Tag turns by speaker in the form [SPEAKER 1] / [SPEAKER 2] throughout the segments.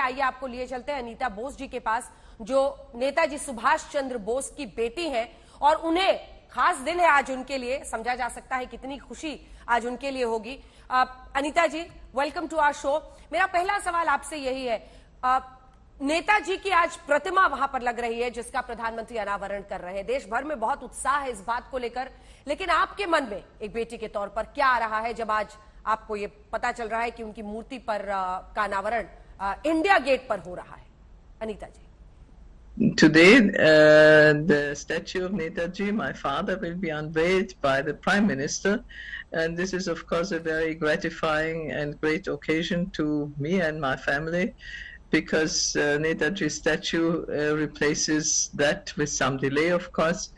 [SPEAKER 1] आइए आपको लिए चलते हैं अनीता बोस जी के पास, जो नेताजी सुभाष चंद्र बोस की बेटी हैं और उन्हें खास दिन है आज उनके लिए। समझा जा सकता है कितनी खुशी आज उनके लिए होगी। अनीता जी, वेलकम टू आवर शो। मेरा पहला सवाल आपसे यही है, नेताजी की आज प्रतिमा वहां पर लग रही है जिसका प्रधानमंत्री अनावरण कर रहे हैं। देश भर में बहुत उत्साह है इस बात को लेकर, लेकिन आपके मन में एक बेटी के तौर पर क्या आ रहा है जब आज आपको ये पता चल रहा है कि उनकी मूर्ति पर का अनावरण इंडिया गेट पर हो रहा है? अनीता जी,
[SPEAKER 2] Today, the statue of Netaji, my father, will be unveiled by the Prime Minister, and this is, of course, a very gratifying and great occasion to me and my family, because Netaji's statue replaces that, with some delay, of course,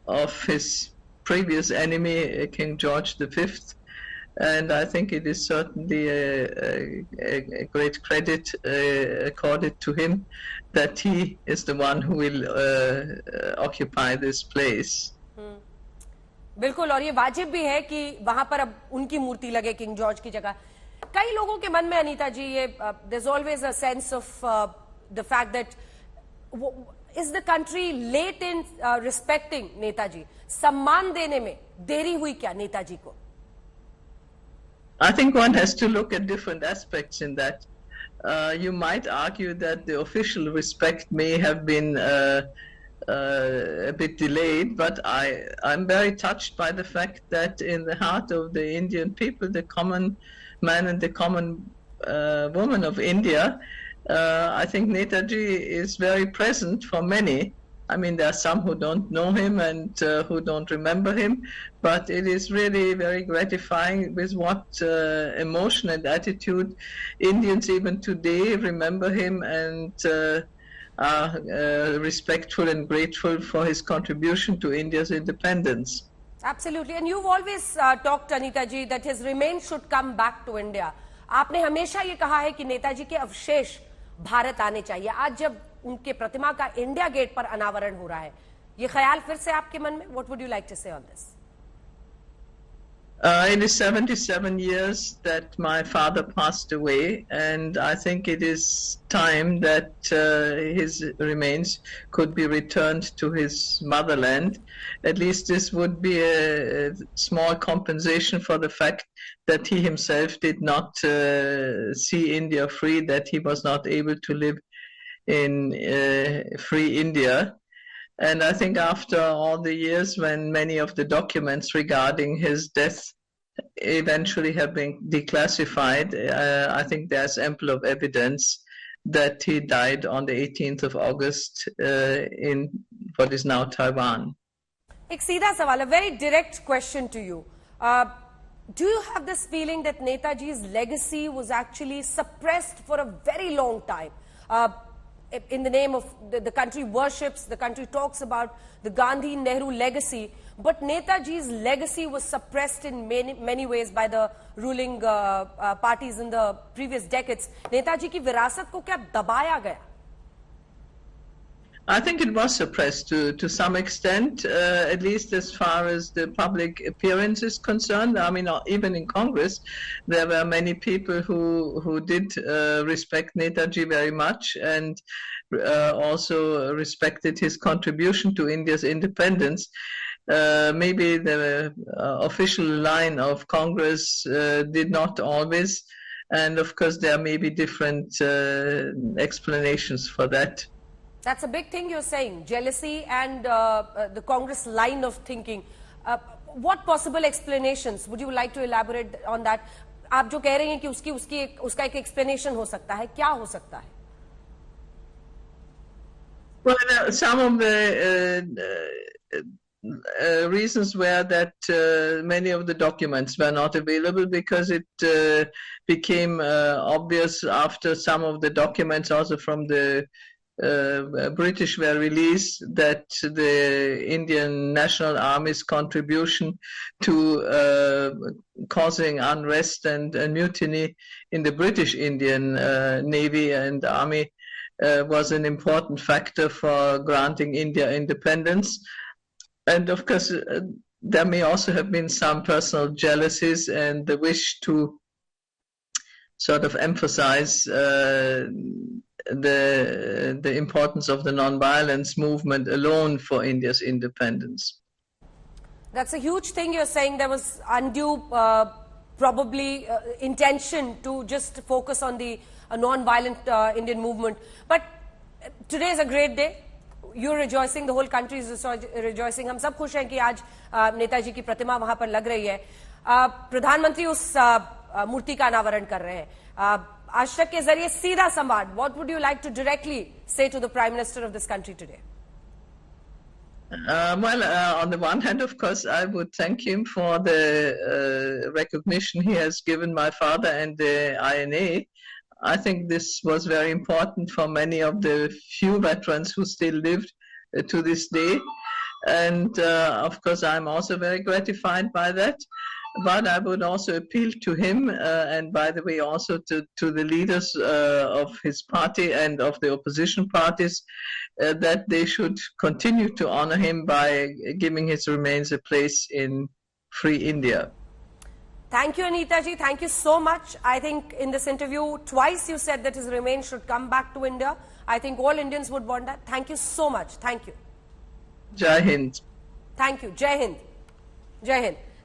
[SPEAKER 2] of his previous enemy, King George V. And I think it is certainly a great credit accorded to him that he is the one who will occupy this place.
[SPEAKER 1] बिल्कुल, और ये वाजिब भी है कि वहां पर अब उनकी मूर्ति लगे किंग जॉर्ज की जगह। कई लोगों के मन में अनीता जी ये there's always a sense of the fact that is the country late in respecting Netaji? सम्मान देने में देरी हुई क्या नेताजी को?
[SPEAKER 2] I think one has to look at different aspects in that. You might argue that the official respect may have been a bit delayed, but I'm very touched by the fact that in the heart of the Indian people, the common man and the common woman of India, I think Netaji is very present for many. I mean, there are some who don't know him and who don't remember him, but it is really very gratifying with what emotion and attitude Indians even today remember him and are respectful and grateful for his contribution to India's independence.
[SPEAKER 1] Absolutely, and you've always talked, Anita ji, that his remains should come back to India. आपने हमेशा ये कहा है कि नेताजी के अवशेष भारत आने चाहिए। आज जब उनके प्रतिमा का इंडिया गेट पर अनावरण हो रहा है, ये ख्याल फिर से आपके मन में? What would you like to say on this?
[SPEAKER 2] It is 77 years that my father passed away, and I think it is time that his remains could be returned to his motherland. At least this would be a small compensation for the fact that he himself did not see India free, that he was not able to live in free India. And I think after all the years when many of the documents regarding his death eventually have been declassified, I think there's ample of evidence that he died on the 18th of August in what is now Taiwan.
[SPEAKER 1] एक सीधा सवाल, a very direct question to you. Do you have this feeling that Netaji's legacy was actually suppressed for a very long time? In the name of the country worships, the country talks about the Gandhi-Nehru legacy, but Netaji's legacy was suppressed in many ways by the ruling parties in the previous decades. Netaji की विरासत को क्या दबाया गया?
[SPEAKER 2] I think it was suppressed to some extent, at least as far as the public appearance is concerned. I mean, even in Congress, there were many people who did respect Netaji very much and also respected his contribution to India's independence. Maybe the official line of Congress did not always, and of course there may be different explanations for that.
[SPEAKER 1] That's a big thing you're saying, jealousy and the Congress line of thinking. What possible explanations would you like to elaborate on that? आप जो कह रहे हैं कि उसका एक explanation हो सकता है, क्या हो सकता है?
[SPEAKER 2] Well, some of the reasons were that many of the documents were not available because it became obvious after some of the documents also from the British were released that the Indian National Army's contribution to causing unrest and mutiny in the British Indian Navy and Army was an important factor for granting India independence. And of course, there may also have been some personal jealousies and the wish to sort of emphasize the importance of the non-violence movement alone for India's independence.
[SPEAKER 1] That's a huge thing you're saying. There was undue, probably, intention to just focus on the non-violent Indian movement. But today is a great day. You're rejoicing. The whole country is rejoicing. हम सब खुश हैं कि आज नेताजी की प्रतिमा वहां पर लग रही है. प्रधानमंत्री उस मूर्ति का अनावरण कर रहे हैं. आज तक के जरिए सीधा संवाद. What would you like to directly say to the Prime Minister of this country today?
[SPEAKER 2] On the one hand, of course, I would thank him for the recognition he has given my father and the INA. I think this was very important for many of the few veterans who still lived to this day. And of course, I'm also very gratified by that. But I would also appeal to him, and by the way, also to the leaders of his party and of the opposition parties, that they should continue to honor him by giving his remains a place in free India.
[SPEAKER 1] Thank you, Anita ji. Thank you so much. I think in this interview, twice you said that his remains should come back to India. I think all Indians would want that. Thank you so much. Thank you.
[SPEAKER 2] Jai Hind.
[SPEAKER 1] Thank you. Jai Hind. Jai Hind.